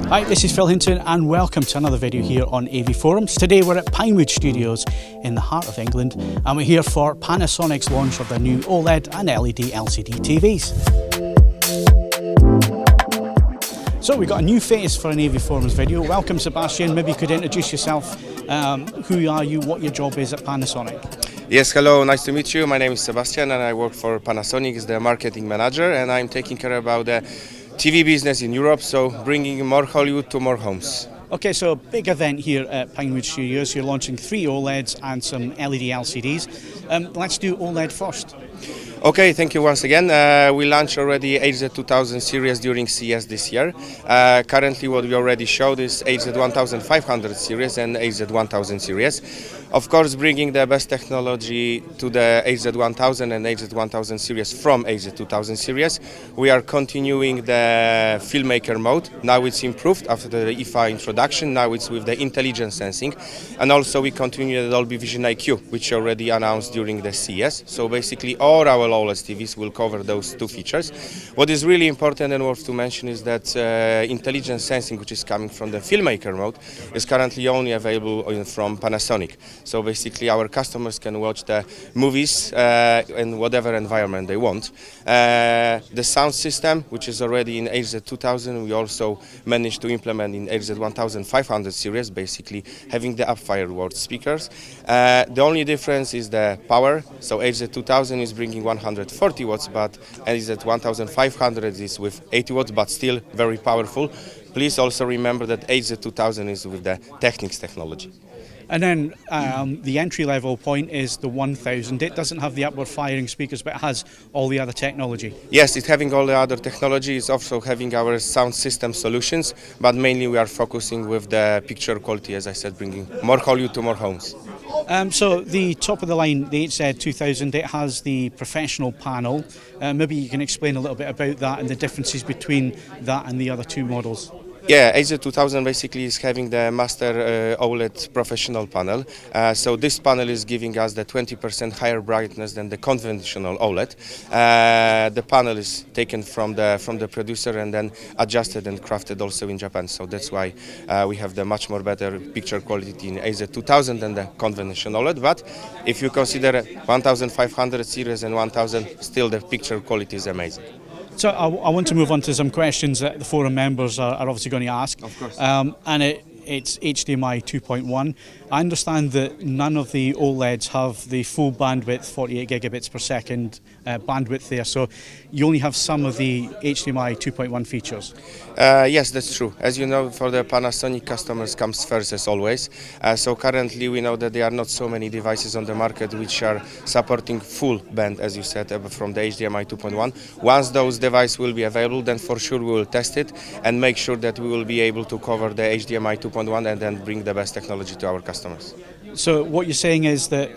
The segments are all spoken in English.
Hi, this is Phil Hinton and welcome to another video here on AV Forums. Today we're at Pinewood Studios in the heart of England and we're here for Panasonic's launch of their new OLED and LED LCD TVs. So we've got a new face for an AV Forums video. Welcome Sebastian, maybe you could introduce yourself, who are you, what your job is at Panasonic. Yes, hello, nice to meet you. My name is Sebastian and I work for Panasonic as the marketing manager, and I'm taking care about the TV business in Europe, so bringing more Hollywood to more homes. Okay, so a big event here at Pinewood Studios. You're launching 3 OLEDs and some LED LCDs. Let's do OLED first. Okay, thank you once again. We launched already HZ2000 series during CES this year. Currently what we already showed is HZ1500 series and HZ1000 series. Of course, bringing the best technology to the HZ1000 and HZ1000 series from HZ2000 series. We are continuing the Filmmaker Mode. Now it's improved after the IFA introduction. Now it's with the intelligent sensing. And also we continue the Dolby Vision IQ, which already announced during the CES. So basically all our OLED TVs will cover those 2 features. What is really important and worth to mention is that intelligent sensing, which is coming from the Filmmaker Mode, is currently only available from Panasonic. So basically our customers can watch the movies in whatever environment they want. The sound system, which is already in HZ2000, we also managed to implement in HZ1500 series, basically having the up-fired speakers. The only difference is the power. So HZ2000 is bringing 140 watts, but HZ1500 is with 80 watts, but still very powerful. Please also remember that HZ2000 is with the Technics technology. And then the entry-level point is the 1000. It doesn't have the upward firing speakers, but it has all the other technology. Yes, it's having all the other technology. It's also having our sound system solutions, but mainly we are focusing with the picture quality, as I said, bringing more Hollywood to more homes. So the top of the line, the HZ2000, it has the professional panel. Maybe you can explain a little bit about that and the differences between that and the other 2 models. Yeah, HZ2000 basically is having the master OLED professional panel. So this panel is giving us the 20% higher brightness than the conventional OLED. The panel is taken from the producer and then adjusted and crafted also in Japan. So that's why we have the much more better picture quality in HZ2000 than the conventional OLED. But if you consider 1500 series and 1000, still the picture quality is amazing. So I want to move on to some questions that the forum members are obviously going to ask. Of course. And it's HDMI 2.1. I understand that none of the OLEDs have the full bandwidth, 48 gigabits per second bandwidth there. So you only have some of the HDMI 2.1 features. Yes, that's true. As you know, for the Panasonic customers comes first as always. So currently we know that there are not so many devices on the market which are supporting full band, as you said, from the HDMI 2.1. Once those devices will be available, then for sure we will test it and make sure that we will be able to cover the HDMI 2.1 and then bring the best technology to our customers. So what you're saying is that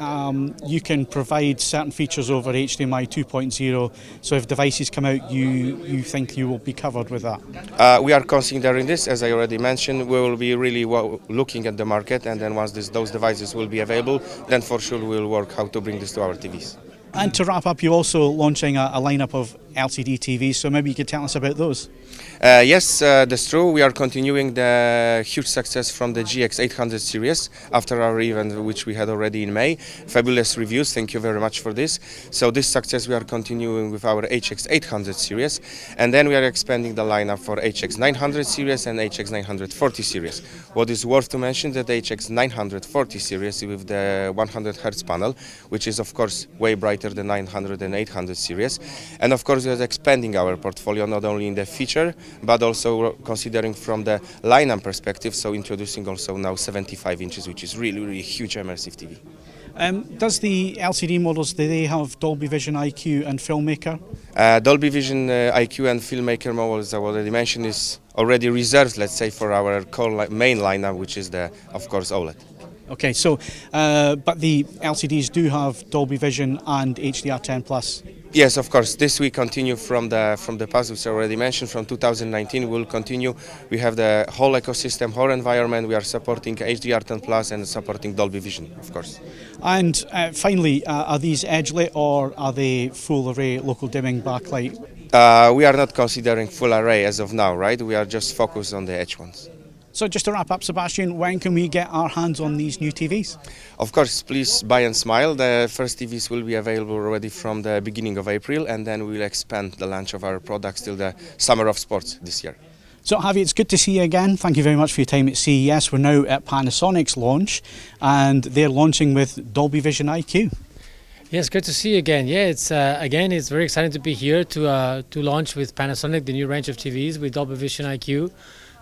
you can provide certain features over HDMI 2.0, so if devices come out, you think you will be covered with that? We are considering this, as I already mentioned. We will be really looking at the market, and then once those devices will be available, then for sure we will work how to bring this to our TVs. And to wrap up, you're also launching a lineup of LCD TVs, so maybe you could tell us about those. Yes, that's true. We are continuing the huge success from the GX800 series after our event, which we had already in May. Fabulous reviews, thank you very much for this. So this success we are continuing with our HX800 series, and then we are expanding the lineup for HX900 series and HX940 series. What is worth to mention that the HX940 series with the 100 Hz panel, which is of course way brighter than 900 and 800 series, and of course we are expanding our portfolio not only in the feature but also considering from the lineup perspective, so introducing also now 75 inches, which is really huge immersive TV. Does the LCD models, do they have Dolby Vision IQ and Filmmaker? Dolby Vision IQ and Filmmaker Mode, as I already mentioned, is already reserved, let's say, for our main lineup, which is of course OLED. Okay, so but the LCDs do have Dolby Vision and HDR10+. Yes, of course. This we continue from the past, which I already mentioned. From 2019, we'll continue. We have the whole ecosystem, whole environment. We are supporting HDR10+ and supporting Dolby Vision, of course. And finally, are these edge lit or are they full array local dimming backlight? We are not considering full array as of now, right? We are just focused on the edge ones. So just to wrap up, Sebastian, when can we get our hands on these new TVs? Of course, please buy and smile. The first TVs will be available already from the beginning of April, and then we will expand the launch of our products till the summer of sports this year. So Javi, it's good to see you again. Thank you very much for your time at CES. We're now at Panasonic's launch, and they're launching with Dolby Vision IQ. Yes, good to see you again. Yeah, it's very exciting to be here to launch with Panasonic the new range of TVs with Dolby Vision IQ.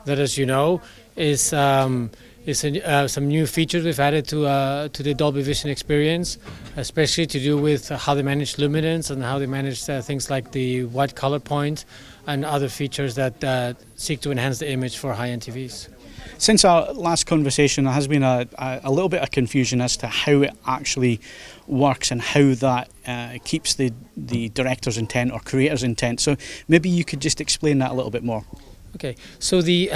That, as you know, is some new features we've added to the Dolby Vision experience, especially to do with how they manage luminance and how they manage things like the white color point and other features that seek to enhance the image for high-end TVs. Since our last conversation, there has been a little bit of confusion as to how it actually works and how that keeps the director's intent or creator's intent. So maybe you could just explain that a little bit more. Okay, so the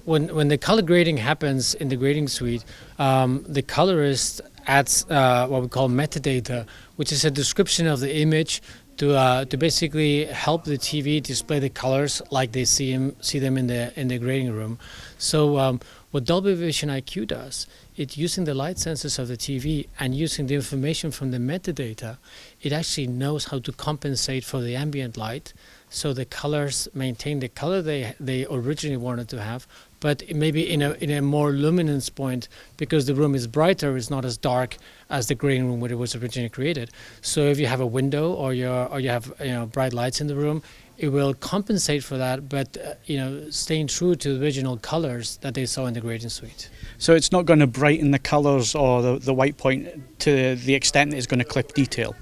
when the color grading happens in the grading suite, the colorist adds what we call metadata, which is a description of the image to basically help the TV display the colors like they see them in the grading room. So what Dolby Vision IQ does, it using the light sensors of the TV and using the information from the metadata, it actually knows how to compensate for the ambient light, so the colors maintain the color they originally wanted to have, but maybe in a more luminance point, because the room is brighter, it's not as dark as the grading room when it was originally created. So if you have a window or you have bright lights in the room, it will compensate for that, but staying true to the original colors that they saw in the grading suite. So it's not going to brighten the colours or the white point to the extent that it's going to clip detail.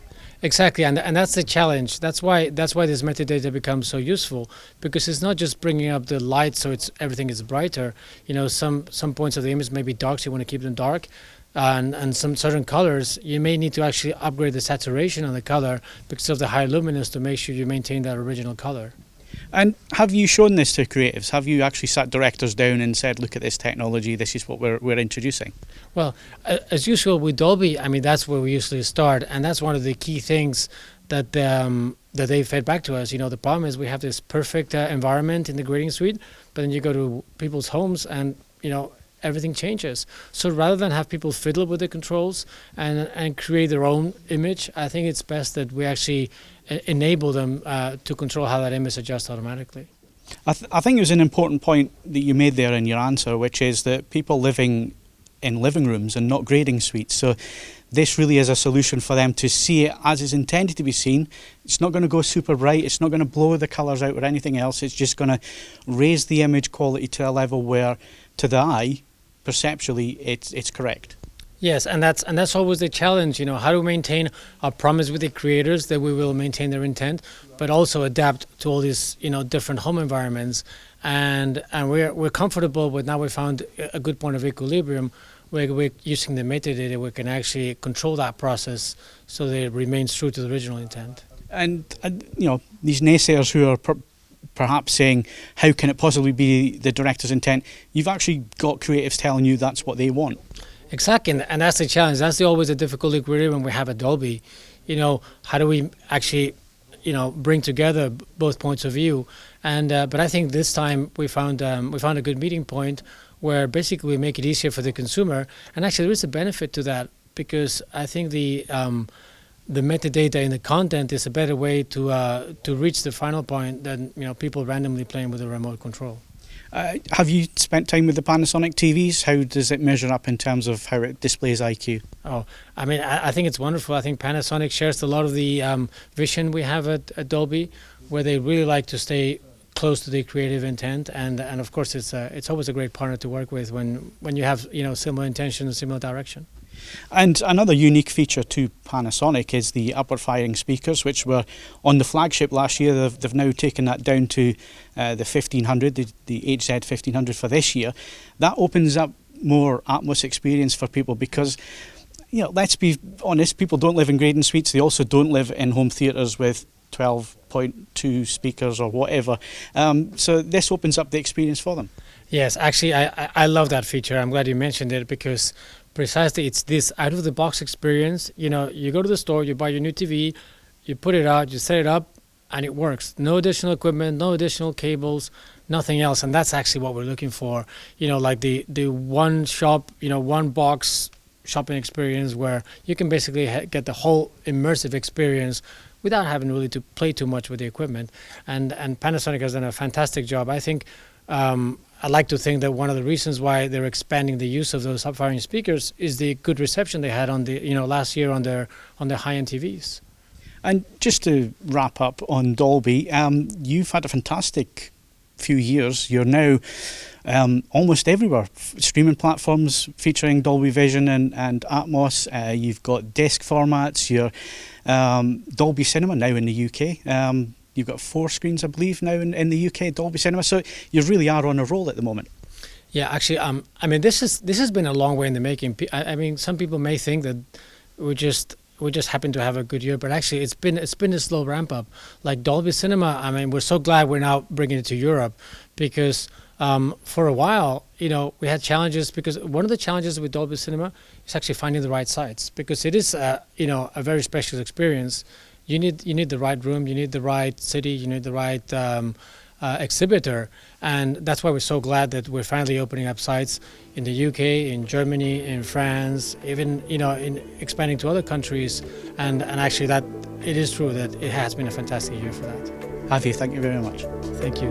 Exactly, and that's the challenge. That's why this metadata becomes so useful, because it's not just bringing up the light so everything is brighter. Some points of the image may be dark, so you want to keep them dark, and some certain colors you may need to actually upgrade the saturation on the color because of the high luminance to make sure you maintain that original color. And have you shown this to creatives? Have you actually sat directors down and said, look at this technology, this is what we're introducing? Well, as usual with Dolby, I mean, that's where we usually start, and that's one of the key things that they fed back to us. The problem is we have this perfect environment in the grading suite, but then you go to people's homes and, everything changes. So rather than have people fiddle with the controls and create their own image, I think it's best that we actually enable them to control how that image adjusts automatically. I think it was an important point that you made there in your answer, which is that people living in living rooms and not grading suites. So this really is a solution for them to see it as it's intended to be seen. It's not going to go super bright, it's not going to blow the colours out or anything else, it's just going to raise the image quality to a level where, to the eye, perceptually, it's correct. Yes, and that's always the challenge, how to maintain our promise with the creators that we will maintain their intent, but also adapt to all these, different home environments. And we're comfortable with, now we found a good point of equilibrium where we're using the metadata, we can actually control that process so that it remains true to the original intent. And these naysayers who are perhaps saying, how can it possibly be the director's intent? You've actually got creatives telling you that's what they want. Exactly, and that's the challenge. That's always a difficult equilibrium we have at Dolby. How do we actually, bring together both points of view? And but I think this time we found a good meeting point where basically we make it easier for the consumer. And actually, there is a benefit to that, because I think the metadata in the content is a better way to reach the final point than people randomly playing with a remote control. Have you spent time with the Panasonic TVs? How does it measure up in terms of how it displays IQ? Oh, I mean, I think it's wonderful. I think Panasonic shares a lot of the vision we have at Dolby, where they really like to stay close to the creative intent, and of course it's always a great partner to work with when you have similar intention and similar direction. And another unique feature to Panasonic is the upward firing speakers, which were on the flagship last year. They've now taken that down to the 1500, the HZ1500 for this year. That opens up more Atmos experience for people because, let's be honest, people don't live in grading suites. They also don't live in home theatres with 12.2 speakers or whatever. So this opens up the experience for them. Yes, actually, I love that feature. I'm glad you mentioned it, because precisely it's this out-of-the-box experience. You go to the store, you buy your new TV, you put it out, you set it up, and it works. No additional equipment, no additional cables, nothing else. And that's actually what we're looking for. Like the one shop, one box shopping experience where you can basically get the whole immersive experience without having really to play too much with the equipment. And Panasonic has done a fantastic job. I think I like to think that one of the reasons why they're expanding the use of those subwoofer speakers is the good reception they had on the last year on their high-end TVs. And just to wrap up on Dolby, you've had a fantastic few years. You're now almost everywhere. Streaming platforms featuring Dolby Vision and Atmos. You've got desk formats. You're Dolby Cinema now in the UK. You've got 4 screens, I believe, now in the UK, Dolby Cinema. So you really are on a roll at the moment. Yeah, actually, I mean, this has been a long way in the making. I mean, some people may think that we just happen to have a good year, but actually, it's been a slow ramp up. Like Dolby Cinema, I mean, we're so glad we're now bringing it to Europe, because for a while, we had challenges, because one of the challenges with Dolby Cinema is actually finding the right sites, because it is a very special experience. You need the right room, you need the right city, you need the right exhibitor, and that's why we're so glad that we're finally opening up sites in the UK, in Germany, in France, even in expanding to other countries, and actually that it is true that it has been a fantastic year for that. Javier, thank you very much. Thank you.